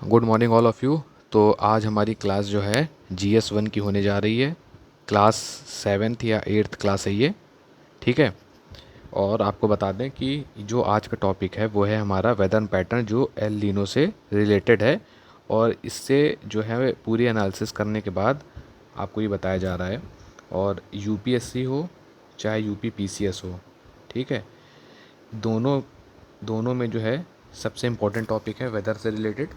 Good morning all of you. तो आज हमारी क्लास जो है GS1 की होने जा रही है। क्लास 7th या 8th क्लास है ये, ठीक है। और आपको बता दें कि जो आज का टॉपिक है वो है हमारा वेदर पैटर्न जो एल नीनो से रिलेटेड है। और इससे जो है पूरी एनालिसिस करने के बाद आपको ये बताया जा रहा है। और UPSC हो चाहे UPPCS हो, ठीक है, दोनों दोनों में जो है सबसे इम्पोर्टेंट टॉपिक है वेदर से रिलेटेड।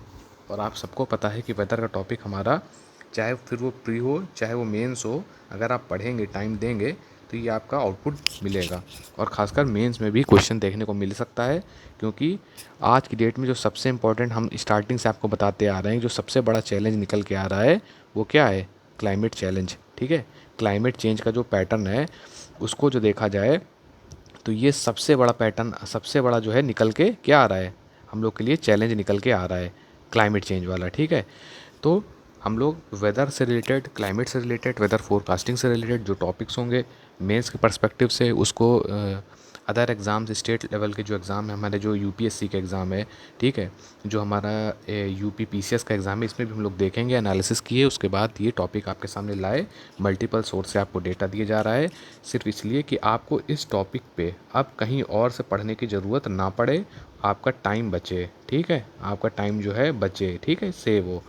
और आप सबको पता है कि वेदर का टॉपिक हमारा चाहे फिर वो प्री हो चाहे वो मेंस हो, अगर आप पढ़ेंगे टाइम देंगे तो ये आपका आउटपुट मिलेगा। और ख़ासकर मेंस में भी क्वेश्चन देखने को मिल सकता है, क्योंकि आज की डेट में जो सबसे इम्पोर्टेंट हम स्टार्टिंग से आपको बताते आ रहे हैं, जो सबसे बड़ा चैलेंज निकल के आ रहा है वो क्या है? क्लाइमेट चैलेंज, ठीक है। क्लाइमेट चेंज का जो पैटर्न है उसको जो देखा जाए तो ये सबसे बड़ा पैटर्न, सबसे बड़ा जो है निकल के क्या आ रहा है, हम लोग के लिए चैलेंज निकल के आ रहा है क्लाइमेट चेंज वाला, ठीक है। तो हम लोग वेदर से रिलेटेड, क्लाइमेट से रिलेटेड, वेदर फोरकास्टिंग से रिलेटेड जो टॉपिक्स होंगे मेंस के पर्सपेक्टिव से, उसको अदर एग्ज़ाम्स, स्टेट लेवल के जो एग्ज़ाम है हमारे, जो UPSC का एग्ज़ाम है, ठीक है, जो हमारा UPPCS का एग्ज़ाम है, इसमें भी हम लोग देखेंगे, एनालिसिस किए, उसके बाद ये टॉपिक आपके सामने लाए। मल्टीपल सोर्स से आपको डेटा दिया जा रहा है, सिर्फ इसलिए कि आपको इस टॉपिक पे अब कहीं और से पढ़ने की ज़रूरत ना पड़े, आपका टाइम बचे, ठीक है, आपका टाइम जो है बचे, ठीक है, सेव हो।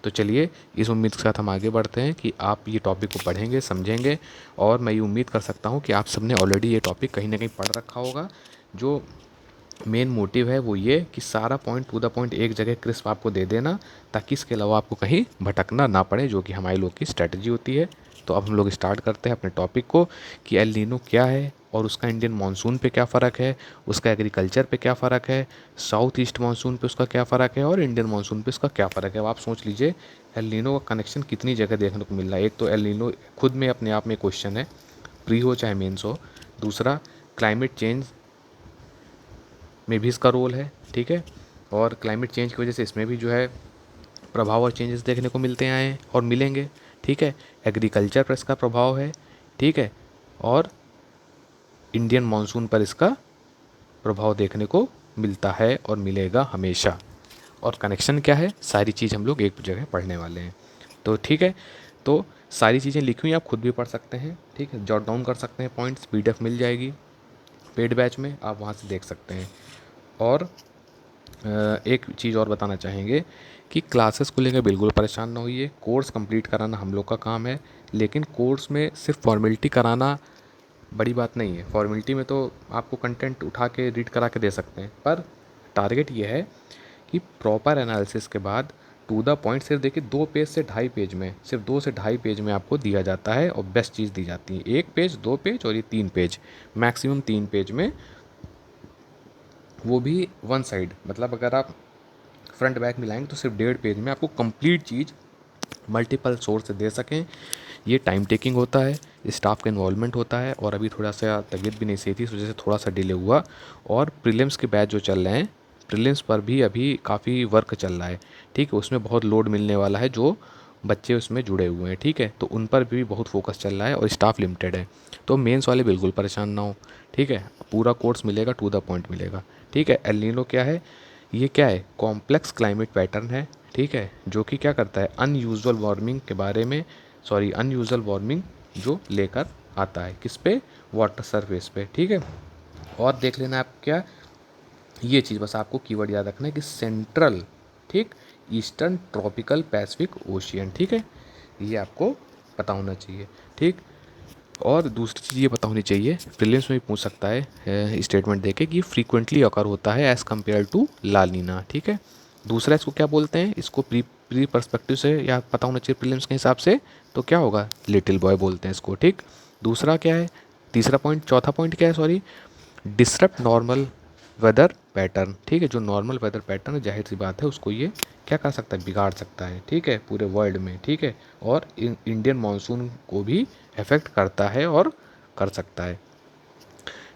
तो चलिए इस उम्मीद के साथ हम आगे बढ़ते हैं कि आप ये टॉपिक को पढ़ेंगे, समझेंगे। और मैं ये उम्मीद कर सकता हूँ कि आप सबने ऑलरेडी ये टॉपिक कहीं ना कहीं पढ़ रखा होगा। जो मेन मोटिव है वो ये कि सारा पॉइंट टू द पॉइंट एक जगह क्रिस्प आपको दे देना, ताकि इसके अलावा आपको कहीं भटकना ना पड़े, जो कि हमारे लोग की स्ट्रैटेजी होती है। तो अब हम लोग स्टार्ट करते हैं अपने टॉपिक को कि एल नीनो क्या है और उसका इंडियन मानसून पे क्या फ़र्क है, उसका एग्रीकल्चर पे क्या फ़र्क है, साउथ ईस्ट मानसून पे उसका क्या फ़र्क है और इंडियन मानसून पे उसका क्या फ़र्क है। अब आप सोच लीजिए एल नीनो का कनेक्शन कितनी जगह देखने को मिल रहा है। एक तो एल नीनो खुद में अपने आप में क्वेश्चन है, प्री हो चाहे मेंस हो। दूसरा, क्लाइमेट चेंज में भी इसका रोल है, ठीक है। और क्लाइमेट चेंज की वजह से इसमें भी जो है प्रभाव और चेंजेस देखने को मिलते आए हैं और मिलेंगे, ठीक है। एग्रीकल्चर पर इसका प्रभाव है, ठीक है। और इंडियन मानसून पर इसका प्रभाव देखने को मिलता है और मिलेगा हमेशा। और कनेक्शन क्या है, सारी चीज़ हम लोग एक जगह पढ़ने वाले हैं। तो ठीक है, तो सारी चीज़ें लिखी हुई आप खुद भी पढ़ सकते हैं, ठीक है, जॉट डाउन कर सकते हैं पॉइंट्स, PDF मिल जाएगी पेड बैच में, आप वहाँ से देख सकते हैं। और एक चीज़ और बताना चाहेंगे कि क्लासेस को लेकर बिल्कुल परेशान ना होइए, कोर्स कंप्लीट कराना हम लोग का काम है। लेकिन कोर्स में सिर्फ फॉर्मेलिटी कराना बड़ी बात नहीं है। फॉर्मेलिटी में तो आपको कंटेंट उठा के रीड करा के दे सकते हैं, पर टारगेट ये है कि प्रॉपर एनालिसिस के बाद टू द पॉइंट, सिर्फ देखिए 2 पेज से 2.5 पेज में, सिर्फ 2 से 2.5 पेज में आपको दिया जाता है और बेस्ट चीज़ दी जाती है। 1 पेज, 2 पेज और ये 3 पेज, मैक्सिमम 3 पेज में, वो भी वन साइड। मतलब अगर आप फ्रंट बैक मिलाएंगे तो सिर्फ 1.5 पेज में आपको कंप्लीट चीज़ मल्टीपल सोर्स से दे सकें। ये टाइम टेकिंग होता है, स्टाफ का इन्वॉल्वमेंट होता है। और अभी थोड़ा सा तबीयत भी नहीं सही थी, इस वजह से थोड़ा सा डिले हुआ। और प्रीलिम्स के बैच जो चल रहे हैं, प्रीलिम्स पर भी अभी काफ़ी वर्क चल रहा है, ठीक है। उसमें बहुत लोड मिलने वाला है, जो बच्चे उसमें जुड़े हुए हैं, ठीक है, तो उन पर भी बहुत फोकस चल रहा है और स्टाफ लिमिटेड है। तो मेंस वाले बिल्कुल परेशान ना हो, ठीक है, पूरा कोर्स मिलेगा, टू द पॉइंट मिलेगा, ठीक है। एल नीनो क्या है? ये क्या है? कॉम्प्लेक्स क्लाइमेट पैटर्न है, ठीक है, जो कि क्या करता है, अनयूजुअल वार्मिंग के बारे में, सॉरी, अनयूजुअल वार्मिंग जो लेकर आता है किस पे? वाटर सरफेस पे, ठीक है। और देख लेना आप क्या, ये चीज़ बस आपको कीवर्ड याद रखना है कि सेंट्रल, ठीक, ईस्टर्न ट्रॉपिकल पैसिफिक ओशियन, ठीक है, ये आपको पता होना चाहिए, ठीक। और दूसरी चीज़ ये पता होनी चाहिए, प्रीलिम्स में भी पूछ सकता है स्टेटमेंट देके कि फ्रीक्वेंटली अकर होता है एज़ कम्पेयर टू ला नीना, ठीक है। दूसरा, इसको क्या बोलते हैं, इसको प्री प्री पर्सपेक्टिव से या पता होना चाहिए प्रीलिम्स के हिसाब से, तो क्या होगा, लिटिल बॉय बोलते हैं इसको, ठीक। दूसरा क्या है, तीसरा पॉइंट, चौथा पॉइंट क्या है, sorry, disrupt normal weather pattern, ठीक है। जो नॉर्मल वेदर पैटर्न है, जाहिर सी बात है, उसको ये क्या कर सकता है, बिगाड़ सकता है, ठीक है, पूरे वर्ल्ड में, ठीक है। और इंडियन मानसून को भी अफेक्ट करता है और कर सकता है,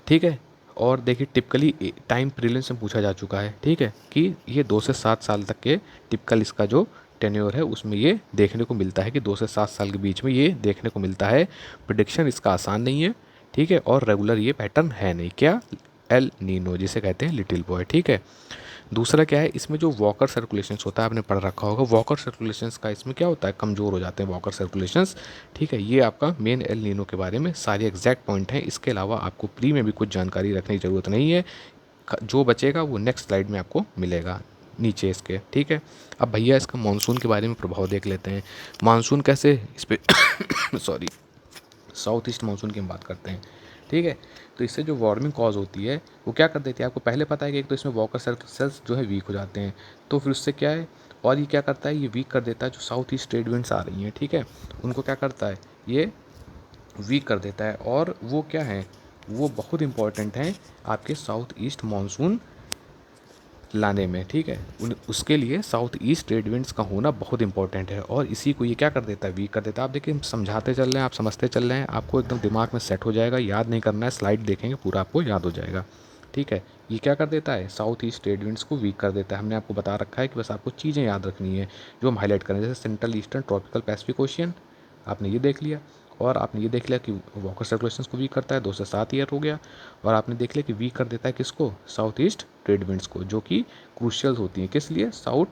ठीक है। और देखिए टिपिकली टाइम प्रीलिम्स में पूछा जा चुका है, ठीक है, कि ये 2 से 7 साल तक के टिपिकल इसका जो टेन्योर है उसमें ये देखने को मिलता है कि 2 से 7 साल के बीच में ये देखने को मिलता है। प्रिडिक्शन इसका आसान नहीं है, ठीक है, और रेगुलर ये पैटर्न है नहीं, क्या? एल नीनो जिसे कहते हैं लिटिल बॉय, ठीक है। दूसरा क्या है, इसमें जो वॉकर सर्कुलेशंस होता है आपने पढ़ रखा होगा, वॉकर सर्कुलेशंस का इसमें क्या होता है, कमज़ोर हो जाते हैं वॉकर सर्कुलेशंस। ठीक है, ये आपका मेन एल नीनो के बारे में सारे एग्जैक्ट पॉइंट हैं। इसके अलावा आपको प्री में भी कुछ जानकारी रखने की ज़रूरत नहीं है, जो बचेगा वो नेक्स्ट स्लाइड में आपको मिलेगा नीचे इसके। ठीक है, अब भैया इसका मानसून के बारे में प्रभाव देख लेते हैं। मानसून कैसे इस पर सॉरी, साउथ ईस्ट मानसून की हम बात करते हैं। ठीक है, तो इससे जो वार्मिंग कॉज होती है वो क्या कर देती है, आपको पहले पता है कि एक तो इसमें वॉकर सर्कल्स जो है वीक हो जाते हैं, तो फिर उससे क्या है, और ये क्या करता है, ये वीक कर देता है जो साउथ ईस्ट ट्रेड विंड्स आ रही हैं। ठीक है, उनको क्या करता है, ये वीक कर देता है, और वो क्या है, वो बहुत इंपॉर्टेंट हैं आपके साउथ ईस्ट मानसून लाने में। ठीक है, उसके लिए साउथ ईस्ट ट्रेड विंड्स का होना बहुत इंपॉर्टेंट है, और इसी को ये क्या कर देता है, वीक कर देता है। आप देखिए, हम समझाते चल रहे हैं, आप समझते चल रहे हैं, आपको एकदम दिमाग में सेट हो जाएगा, याद नहीं करना है, स्लाइड देखेंगे पूरा आपको याद हो जाएगा। ठीक है, ये क्या कर देता है, साउथ ईस्ट ट्रेड विंड्स को वीक कर देता है। हमने आपको बता रखा है कि बस आपको चीज़ें याद रखनी है जो हम हाईलाइट करें, जैसे central eastern tropical Pacific ocean, आपने ये देख लिया, और आपने ये देख लिया कि वॉकर सर्कुलेशंस को वीक करता है, 2 से 7 ईयर हो गया। और आपने देख लिया कि वीक कर देता है किसको, साउथ ईस्ट ट्रेड विंड्स को, जो कि क्रूशियल होती हैं किस लिए, साउथ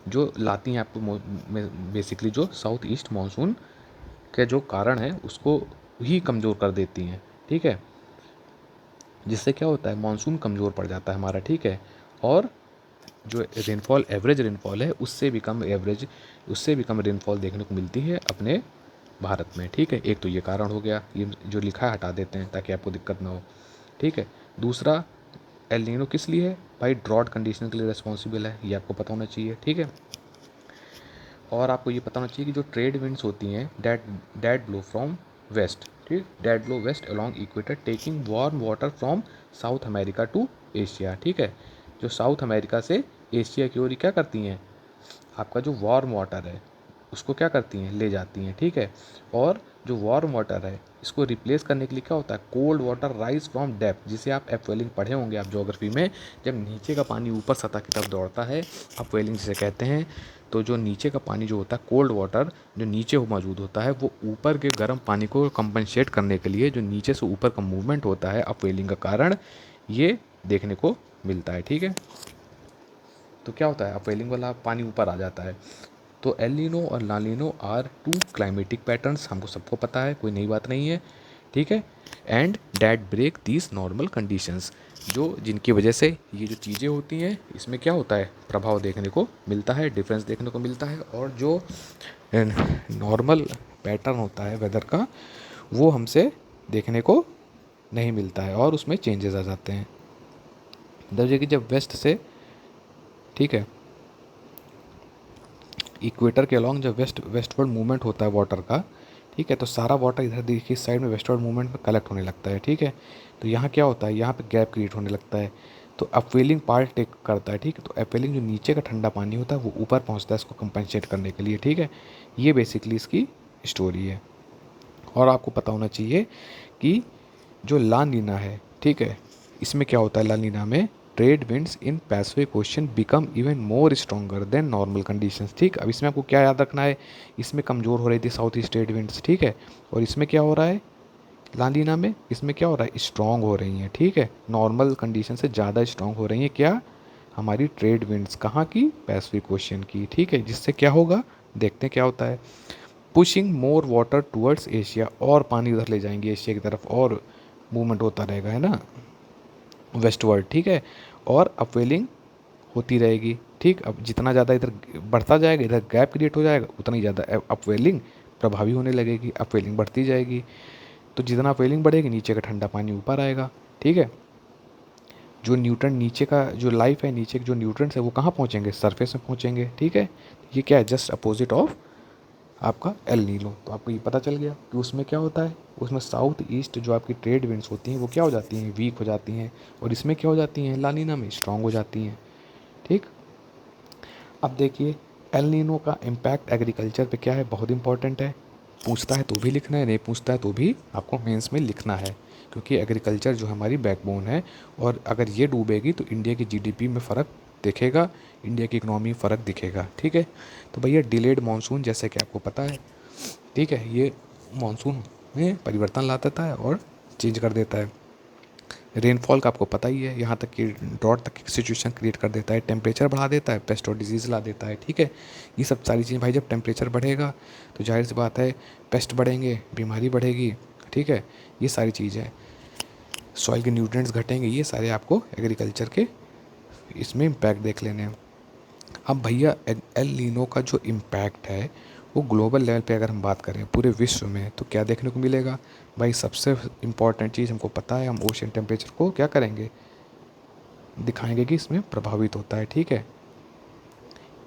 जो लाती हैं आपको बेसिकली जो साउथ ईस्ट मानसून के जो कारण है उसको ही कमज़ोर कर देती हैं। ठीक है, जिससे क्या होता है, मानसून कमज़ोर पड़ जाता है हमारा। ठीक है, और जो रेनफॉल, एवरेज रेनफॉल है, उससे भी कम रेनफॉल देखने को मिलती है अपने भारत में। ठीक है, एक तो ये कारण हो गया, ये जो लिखा है हटा देते हैं ताकि आपको दिक्कत ना हो। ठीक है, दूसरा, एल नीनो किस लिए है भाई, ड्रॉट कंडीशन के लिए रिस्पॉन्सिबल है, ये आपको पता होना चाहिए। ठीक है, और आपको ये पता होना चाहिए कि जो ट्रेड विंड्स होती हैं डैट ब्लो फ्रॉम वेस्ट, ठीक, that blow west along equator taking warm water from South America to Asia. ठीक है, जो साउथ अमेरिका से एशिया की ओर क्या करती हैं, आपका जो वार्म वाटर है उसको क्या करती हैं, ले जाती हैं। ठीक है, और जो वार्म वाटर है इसको रिप्लेस करने के लिए क्या होता है, cold water rise from depth, जिसे आप अपवेलिंग पढ़े होंगे आप ज्योग्राफी में, जब नीचे का पानी ऊपर सतह की तरफ दौड़ता है, अपवेलिंग जिसे कहते हैं। तो जो नीचे का पानी जो होता है, कोल्ड वाटर जो नीचे मौजूद होता है, वो ऊपर के गर्म पानी को कंपनसेट करने के लिए जो नीचे से ऊपर का मूवमेंट होता है अपवेलिंग का कारण, ये देखने को मिलता है। ठीक है, तो क्या होता है, अपवेलिंग वाला पानी ऊपर आ जाता है। तो एल नीनो और ला नीनो आर 2 क्लाइमेटिक पैटर्न्स, हमको सबको पता है, कोई नई बात नहीं है। ठीक है, and that break these normal conditions, जो जिनकी वजह से ये जो चीज़ें होती हैं इसमें क्या होता है, प्रभाव देखने को मिलता है, डिफरेंस देखने को मिलता है, और जो नॉर्मल पैटर्न होता है वेदर का वो हमसे देखने को नहीं मिलता है, और उसमें चेंजेस आ जाते हैं। जब कि जब वेस्ट से, ठीक है, इक्वेटर के अलॉन्ग जब वेस्टवर्ड मूवमेंट होता है वाटर का, ठीक है, तो सारा वाटर इधर देखिए इस साइड में वेस्टवर्ड मूवमेंट में कलेक्ट होने लगता है। ठीक है, तो यहाँ क्या होता है, यहाँ पे गैप क्रिएट होने लगता है, तो अपवेलिंग पार्ट टेक करता है। ठीक है, तो अपवेलिंग जो नीचे का ठंडा पानी होता है वो ऊपर पहुँचता है इसको कंपनसेट करने के लिए। ठीक है, ये बेसिकली इसकी स्टोरी है। और आपको पता होना चाहिए कि जो ला नीना है, ठीक है, इसमें क्या होता है, ला नीना में trade winds in Pacific ocean become even more stronger than normal conditions. ठीक, अब इसमें आपको क्या याद रखना है, इसमें कमज़ोर हो रही थी साउथ ईस्ट ट्रेड विंड्स। ठीक है, और इसमें क्या हो रहा है, ला नीना में इसमें क्या हो रहा है, स्ट्रॉन्ग हो रही हैं। ठीक है, नॉर्मल कंडीशन से ज़्यादा स्ट्रॉन्ग हो रही हैं, क्या, हमारी ट्रेड विंड्स, कहाँ की, पैसिफिक ओशन की। ठीक है, जिससे क्या होगा, देखते हैं क्या होता है, pushing more water towards Asia, और पानी उधर ले जाएंगे एशिया की तरफ, और मूवमेंट होता रहेगा, है ना, वेस्टवर्ड। ठीक है, और अपवेलिंग होती रहेगी। ठीक, अब जितना ज़्यादा इधर बढ़ता जाएगा, इधर गैप क्रिएट हो जाएगा, उतना ही ज़्यादा अपवेलिंग प्रभावी होने लगेगी, अपवेलिंग बढ़ती जाएगी। तो जितना अपवेलिंग बढ़ेगी नीचे का ठंडा पानी ऊपर आएगा। ठीक है, जो न्यूट्रन नीचे का जो लाइफ है, नीचे के जो न्यूट्रंस है वो कहाँ पहुँचेंगे, सरफेस में पहुँचेंगे। ठीक है, ये क्या है, जस्ट अपोजिट ऑफ आपका एल नीनो। तो आपको ये पता चल गया कि उसमें क्या होता है, उसमें साउथ ईस्ट जो आपकी ट्रेड विंड्स होती हैं वो क्या हो जाती हैं, वीक हो जाती हैं, और इसमें क्या हो जाती हैं, ला नीना में स्ट्रांग हो जाती हैं। ठीक, अब देखिए एल नीनो का इम्पैक्ट एग्रीकल्चर पे क्या है, बहुत इंपॉर्टेंट है, पूछता है तो भी लिखना है, नहीं पूछता है तो भी आपको मेंस में लिखना है, क्योंकि एग्रीकल्चर जो हमारी बैकबोन है, और अगर ये डूबेगी तो इंडिया की जीडीपी में फ़र्क दिखेगा, इंडिया की इकनॉमी में फ़र्क दिखेगा। ठीक है, तो भैया डिलेड मानसून जैसे कि आपको पता है, ठीक है, ये मानसून में परिवर्तन ला देता है और चेंज कर देता है। रेनफॉल का आपको पता ही है, यहाँ तक कि ड्रॉट तक की सिचुएशन क्रिएट कर देता है, टेम्परेचर बढ़ा देता है, पेस्ट और डिजीज़ ला देता है, ठीक है। ये सब सारी चीज़ें भाई, जब टेम्परेचर बढ़ेगा तो जाहिर सी बात है पेस्ट बढ़ेंगे, बीमारी बढ़ेगी, ठीक है। ये सारी चीज़ें, सॉइल के न्यूट्रिएंट्स घटेंगे, ये सारे आपको एग्रीकल्चर के इसमें इम्पैक्ट देख लेने हैं। अब भैया एल नीनो का जो इम्पैक्ट है वो ग्लोबल लेवल पे अगर हम बात करें पूरे विश्व में, तो क्या देखने को मिलेगा भाई? सबसे इम्पॉर्टेंट चीज़ हमको पता है, हम ओशन टेम्परेचर को क्या करेंगे, दिखाएंगे कि इसमें प्रभावित होता है, ठीक है।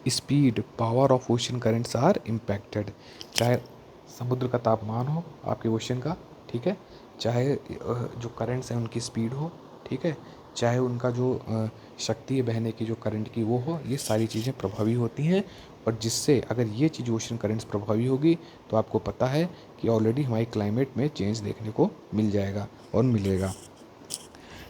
Speed, power of ocean currents are impacted, चाहे समुद्र का तापमान हो आपके ओशन का, ठीक है, चाहे जो करंट्स हैं उनकी स्पीड हो, ठीक है, चाहे उनका जो शक्ति है बहने की जो करंट की वो हो, ये सारी चीज़ें प्रभावी होती हैं। और जिससे अगर ये चीज़ ओशन करंट्स प्रभावी होगी तो आपको पता है कि ऑलरेडी हमारी क्लाइमेट में चेंज देखने को मिल जाएगा और मिलेगा,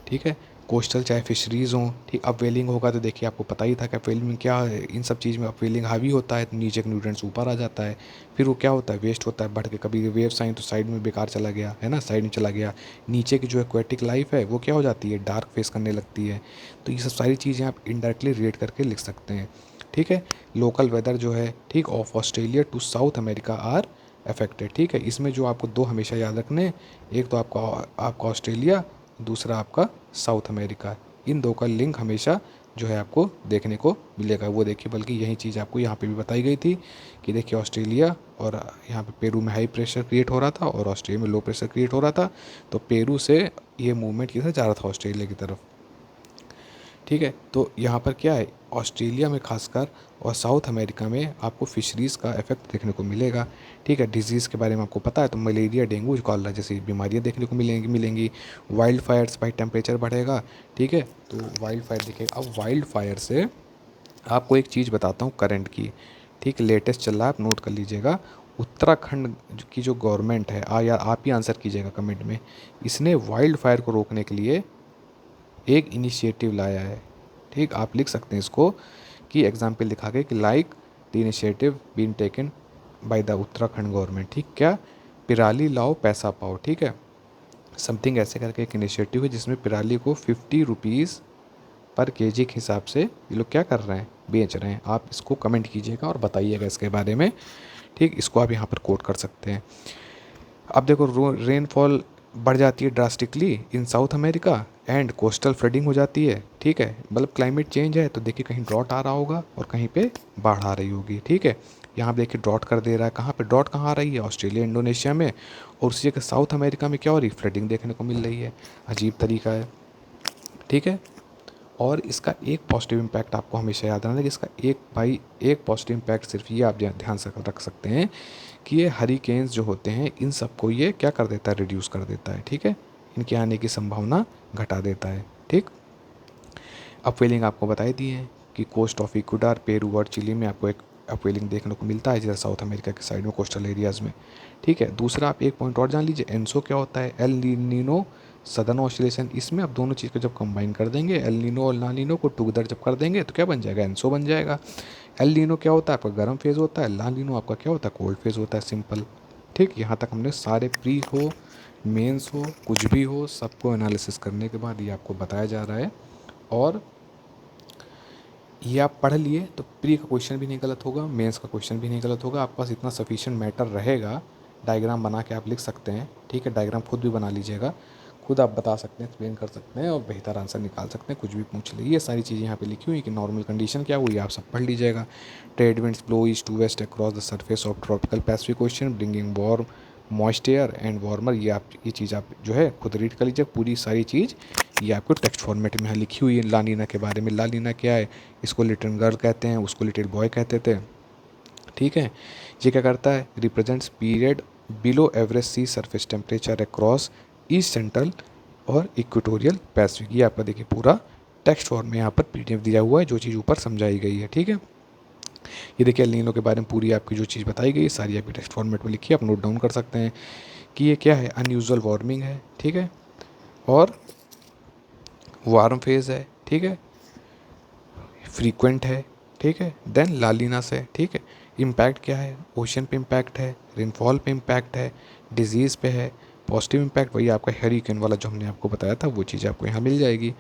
ठीक है। कोस्टल चाहे फिशरीज़ हों, ठीक, अपवेलिंग होगा तो देखिए आपको पता ही था कि अपवेलिंग में क्या है, इन सब चीज़ में अपवेलिंग हावी होता है तो नीचे के न्यूट्रिएंट्स ऊपर आ जाता है, फिर वो क्या होता है, वेस्ट होता है बढ़ के, कभी वेव साइन तो साइड में बेकार चला गया है ना, साइड में चला गया, नीचे की जो एक्वेटिक लाइफ है वो क्या हो जाती है, डार्क फेस करने लगती है। तो ये सब सारी चीज़ें आप इनडायरेक्टली रिलेट करके लिख सकते हैं, ठीक है। लोकल वेदर जो है, ठीक, of Australia to South America are affected, ठीक है। इसमें जो आपको दो हमेशा याद रखने, एक तो आपका ऑस्ट्रेलिया, दूसरा आपका साउथ अमेरिका, इन दो का लिंक हमेशा जो है आपको देखने को मिलेगा। वो देखिए, बल्कि यही चीज़ आपको यहाँ पे भी बताई गई थी कि देखिए ऑस्ट्रेलिया और यहाँ पे पेरू में हाई प्रेशर क्रिएट हो रहा था और ऑस्ट्रेलिया में लो प्रेशर क्रिएट हो रहा था, तो पेरू से ये मूवमेंट किधर जा रहा था, ऑस्ट्रेलिया की तरफ, ठीक है। तो यहाँ पर क्या है, ऑस्ट्रेलिया में खासकर और साउथ अमेरिका में आपको फिशरीज़ का इफेक्ट देखने को मिलेगा, ठीक है। डिजीज़ के बारे में आपको पता है, तो मलेरिया, डेंगू, कॉलरा जैसी बीमारियाँ देखने को मिलेंगी। वाइल्ड फायर्स, भाई टेम्परेचर बढ़ेगा, ठीक है, तो वाइल्ड फायर दिखेगा। अब वाइल्ड फायर से आपको एक चीज़ बताता हूँ करंट की, ठीक, लेटेस्ट चल रहा है, आप नोट कर लीजिएगा। उत्तराखंड की जो गवर्नमेंट है, या आप ही आंसर कीजिएगा कमेंट में, इसने वाइल्ड फायर को रोकने के लिए एक इनिशिएटिव लाया है, ठीक। आप लिख सकते हैं इसको कि एग्जाम्पल दिखा के कि like the initiative been taken by the Uttarakhand government, ठीक, क्या, पिराली लाओ पैसा पाओ, ठीक है, समथिंग ऐसे करके एक इनिशिएटिव है जिसमें पिराली को 50 रुपीज़ पर केजी के हिसाब से ये लोग क्या कर रहे हैं, बेच रहे हैं। आप इसको कमेंट कीजिएगा और बताइएगा इसके बारे में, ठीक। इसको आप यहाँ पर कोट कर सकते हैं। अब देखो, रेनफॉल बढ़ जाती है drastically in south America and coastal flooding हो जाती है, ठीक है। मतलब क्लाइमेट चेंज है तो देखिए कहीं ड्रॉट आ रहा होगा और कहीं पे बाढ़ आ रही होगी, ठीक है। यहाँ देखिए ड्रॉट कर दे रहा है, कहाँ पे ड्रॉट कहाँ आ रही है, ऑस्ट्रेलिया, इंडोनेशिया में, और उसी जगह साउथ अमेरिका में क्या हो रही है, फ्लडिंग देखने को मिल रही है। अजीब तरीका है, ठीक है। और इसका एक पॉजिटिव इम्पैक्ट आपको हमेशा याद रखना है कि इसका एक पॉजिटिव इम्पैक्ट सिर्फ ये आप ध्यान से रख सकते हैं कि ये हरिकेन्स जो होते हैं इन सबको ये क्या कर देता है, रिड्यूस कर देता है, ठीक है। इनके आने की संभावना घटा देता है, ठीक। अपवेलिंग आपको बताई दी है कि कोस्ट ऑफ इक्वेडर, पेरू और चिली में आपको एक अपवेलिंग देखने को मिलता है, जैसे साउथ अमेरिका के साइड में कोस्टल एरियाज़ में, ठीक है। दूसरा आप एक पॉइंट और जान लीजिए, एनसो क्या होता है, एल नीनो सदर्न ऑस्ट्रेलिएशन। इसमें आप दोनों चीज़ को जब कंबाइन कर देंगे, एल नीनो और ला नीनो को टुगेदर जब कर देंगे तो क्या बन जाएगा, एनसो बन जाएगा। एल नीनो क्या होता है, आपका गर्म फेज़ होता है, ला नीनो आपका क्या होता है, कोल्ड फेज़ होता है, सिंपल, ठीक। यहाँ तक हमने सारे प्री हो, मेंस हो, कुछ भी हो, सबको एनालिसिस करने के बाद ये आपको बताया जा रहा है। और ये आप पढ़ लिए तो प्री का क्वेश्चन भी नहीं गलत होगा, मेंस का क्वेश्चन भी नहीं गलत होगा, आपके पास इतना सफिशिएंट मैटर रहेगा, डायग्राम बना के आप लिख सकते हैं, ठीक है। डायग्राम खुद भी बना लीजिएगा, खुद आप बता सकते हैं, एक्सप्लेन कर सकते हैं और बेहतर आंसर निकाल सकते हैं, कुछ भी पूछ लीजिए। ये सारी चीज़ें यहाँ पे लिखी हुई कि नॉर्मल कंडीशन क्या हुई, आप सब पढ़ लीजिएगा। Trade winds blow east to west across the surface of tropical Pacific ocean bringing warm moist air and warmer, ये चीज़ आप जो है खुद रीड कर लीजिए, पूरी सारी चीज़ ये आपको टेक्स्ट फॉर्मेट में यहाँ लिखी हुई है। लानीना के बारे में, लानीना क्या है, इसको लिटिल गर्ल कहते हैं, उसको लिटिल बॉय कहते थे, ठीक है। ये क्या करता है, represents period below average sea surface temperature across east central और इक्वेटोरियल पैसिफिक। ये आपका देखिए पूरा टेक्स्ट फॉर्म में यहाँ पर पीडीएफ दिया हुआ है, जो चीज़ ऊपर समझाई गई है, ठीक है। ये देखिए एल नीनो के बारे में पूरी आपकी जो चीज़ बताई गई सारी आपकी टेक्स्ट फॉर्मेट में लिखी है, आप नोट डाउन कर सकते हैं कि ये क्या है, अनयूजुअल वार्मिंग है, ठीक है, और वार्म फेज़ है, ठीक है, फ्रीक्वेंट है, ठीक है, देन लालीनास है, ठीक है। इम्पैक्ट क्या है, ओशन पे इम्पैक्ट है, रेनफॉल पे इम्पैक्ट है, डिजीज़ पे है, पॉजिटिव इम्पैक्ट वही आपका हरिकेन वाला जो हमने आपको बताया था, वो चीज़ आपको यहाँ मिल जाएगी।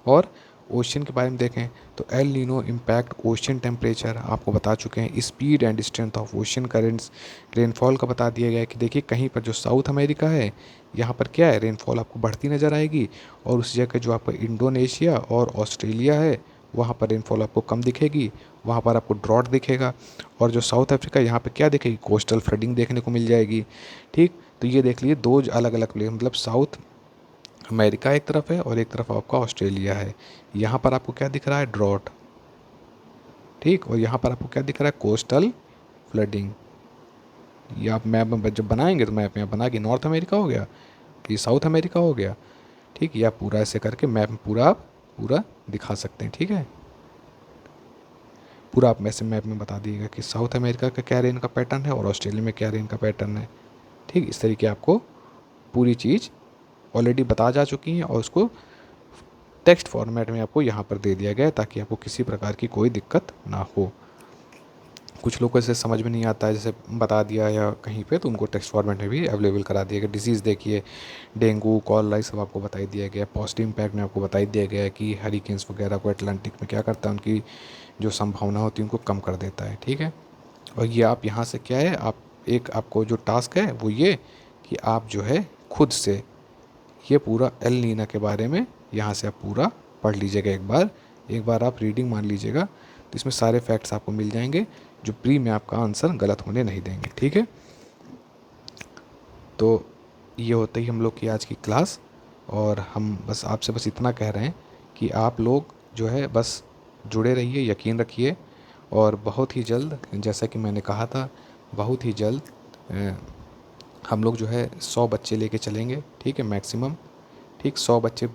और ओशन के बारे में देखें तो El Nino impact ocean temperature आपको बता चुके हैं, speed and strength of ocean currents, rainfall का बता दिया गया है कि देखिए कहीं पर जो साउथ अमेरिका है यहाँ पर क्या है, रेनफॉल आपको बढ़ती नज़र आएगी, और उस जगह जो आपका इंडोनेशिया और ऑस्ट्रेलिया है वहाँ पर रेनफॉल आपको कम दिखेगी, वहाँ पर आपको ड्रॉट दिखेगा। और जो साउथ अफ्रीका यहाँ पे क्या दिखेगी, कोस्टल फ्लडिंग देखने को मिल जाएगी। ठीक, तो ये देख लीजिए दो अलग अलग प्लेस, मतलब साउथ अमेरिका एक तरफ है और एक तरफ आपका ऑस्ट्रेलिया है। यहाँ पर आपको क्या दिख रहा है, ड्रॉट। ठीक, और यहाँ पर आपको क्या दिख रहा है, कोस्टल फ्लडिंग। ये आप मैप में जब बनाएंगे तो मैप में बना के नॉर्थ अमेरिका हो गया, ये साउथ अमेरिका हो गया। ठीक, या पूरा ऐसे करके मैप में पूरा आप पूरा दिखा सकते हैं। ठीक है, पूरा आप ऐसे मैप में बता दिएगा कि साउथ अमेरिका का क्या रेन का पैटर्न है और ऑस्ट्रेलिया में क्या रेन का पैटर्न है। ठीक, इस तरीके आपको पूरी चीज़ ऑलरेडी बता जा चुकी हैं और उसको टेक्स्ट फॉर्मेट में आपको यहाँ पर दे दिया गया है ताकि आपको किसी प्रकार की कोई दिक्कत ना हो। कुछ लोग को इसे समझ में नहीं आता है, जैसे बता दिया या कहीं पे, तो उनको टेक्स्ट फॉर्मेट में भी अवेलेबल करा दिया गया। डिजीज़ देखिए, डेंगू, कॉलरा, सब आपको बता ही दिया गया। पॉजिटिव इम्पैक्ट में आपको बता ही दिया गया है कि हरिकेन्स वगैरह को अटलांटिक में क्या करता है, उनकी जो संभावना होती है उनको कम कर देता है। ठीक है, और ये आप यहाँ से क्या है, आप एक आपको जो टास्क है वो ये कि आप जो है खुद से ये पूरा एल नीना के बारे में यहाँ से आप पूरा पढ़ लीजिएगा। एक बार आप रीडिंग मान लीजिएगा तो इसमें सारे फैक्ट्स आपको मिल जाएंगे जो प्री में आपका आंसर गलत होने नहीं देंगे। ठीक है, तो ये होता ही हम लोग की आज की क्लास, और हम बस आपसे बस इतना कह रहे हैं कि आप लोग जो है बस जुड़े रहिए, यकीन रखिए, और बहुत ही जल्द, जैसा कि मैंने कहा था, बहुत ही जल्द हम लोग जो है 100 बच्चे लेके चलेंगे। ठीक है, मैक्सिमम। ठीक, 100 बच्चे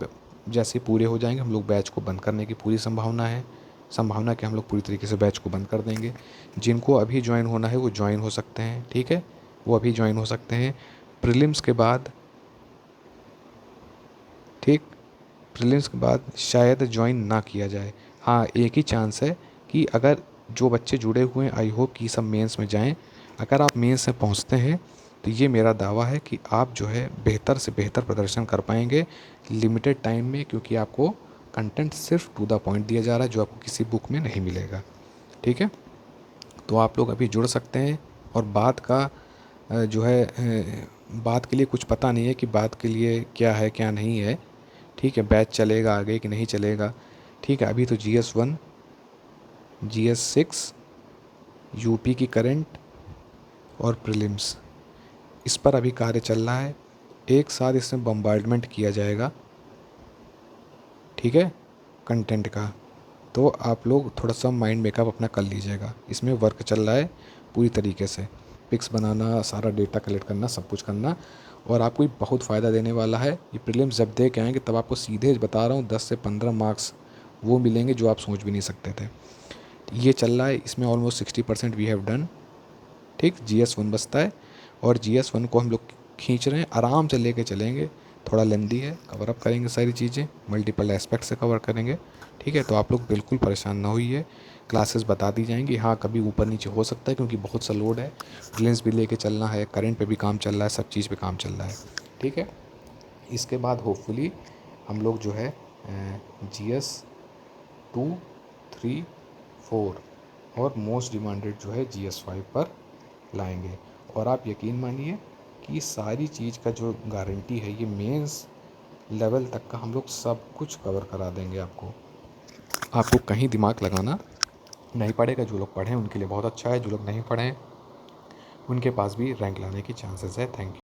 जैसे पूरे हो जाएंगे हम लोग बैच को बंद करने की पूरी संभावना कि हम लोग पूरी तरीके से बैच को बंद कर देंगे। जिनको अभी ज्वाइन होना है वो ज्वाइन हो सकते हैं। ठीक है, वो अभी ज्वाइन हो सकते हैं प्रीलिम्स के बाद। ठीक, प्रीलिम्स के बाद शायद ज्वाइन ना किया जाए। हाँ, एक ही चांस है कि अगर जो बच्चे जुड़े हुए हैं, आई होप कि सब मेंस में जाएं। अगर आप मेंस में पहुंचते हैं तो ये मेरा दावा है कि आप जो है बेहतर से बेहतर प्रदर्शन कर पाएंगे लिमिटेड टाइम में, क्योंकि आपको कंटेंट सिर्फ टू द पॉइंट दिया जा रहा है जो आपको किसी बुक में नहीं मिलेगा। ठीक है, तो आप लोग अभी जुड़ सकते हैं। और बात का जो है बात के लिए कुछ पता नहीं है कि बात के लिए क्या है क्या नहीं है। ठीक है, बैच चलेगा आगे कि नहीं चलेगा। ठीक है, अभी तो GS1, GS6, यूपी की करंट और प्रीलिम्स, इस पर अभी कार्य चल रहा है। एक साथ इसमें बम्बार्डमेंट किया जाएगा। ठीक है, कंटेंट का। तो आप लोग थोड़ा सा माइंड मेकअप अपना कर लीजिएगा, इसमें वर्क चल रहा है पूरी तरीके से। पिक्स बनाना, सारा डेटा कलेक्ट करना, सब कुछ करना, और आपको ये बहुत फ़ायदा देने वाला है। ये प्रीलिम्स जब दे के आएंगे तब आपको सीधे बता रहा हूँ 10 से 15 मार्क्स वो मिलेंगे जो आप सोच भी नहीं सकते थे। ये चल रहा है, इसमें ऑलमोस्ट 60% वी हैव डन। ठीक, GS1 बचता है, और GS1 को हम लोग खींच रहे हैं, आराम से लेके चलेंगे। थोड़ा लेंदी है, कवर अप करेंगे सारी चीज़ें, मल्टीपल एस्पेक्ट से कवर करेंगे। ठीक है, तो आप लोग बिल्कुल परेशान ना होइए, क्लासेस बता दी जाएंगी। हाँ, कभी ऊपर नीचे हो सकता है क्योंकि बहुत सा लोड है, प्रीलिम्स भी लेके चलना है, करंट पे भी काम चल रहा है, सब चीज़ पे काम चल रहा है। ठीक है, इसके बाद होपफुली हम लोग जो है GS2, 3, 4 और मोस्ट डिमांडेड जो है GS5 पर लाएंगे। और आप यकीन मानिए कि सारी चीज़ का जो गारंटी है, ये मेंस लेवल तक का हम लोग सब कुछ कवर करा देंगे। आपको कहीं दिमाग लगाना नहीं पड़ेगा। जो लोग पढ़ें उनके लिए बहुत अच्छा है, जो लोग नहीं पढ़ें उनके पास भी रैंक लाने की चांसेस है। Thank you.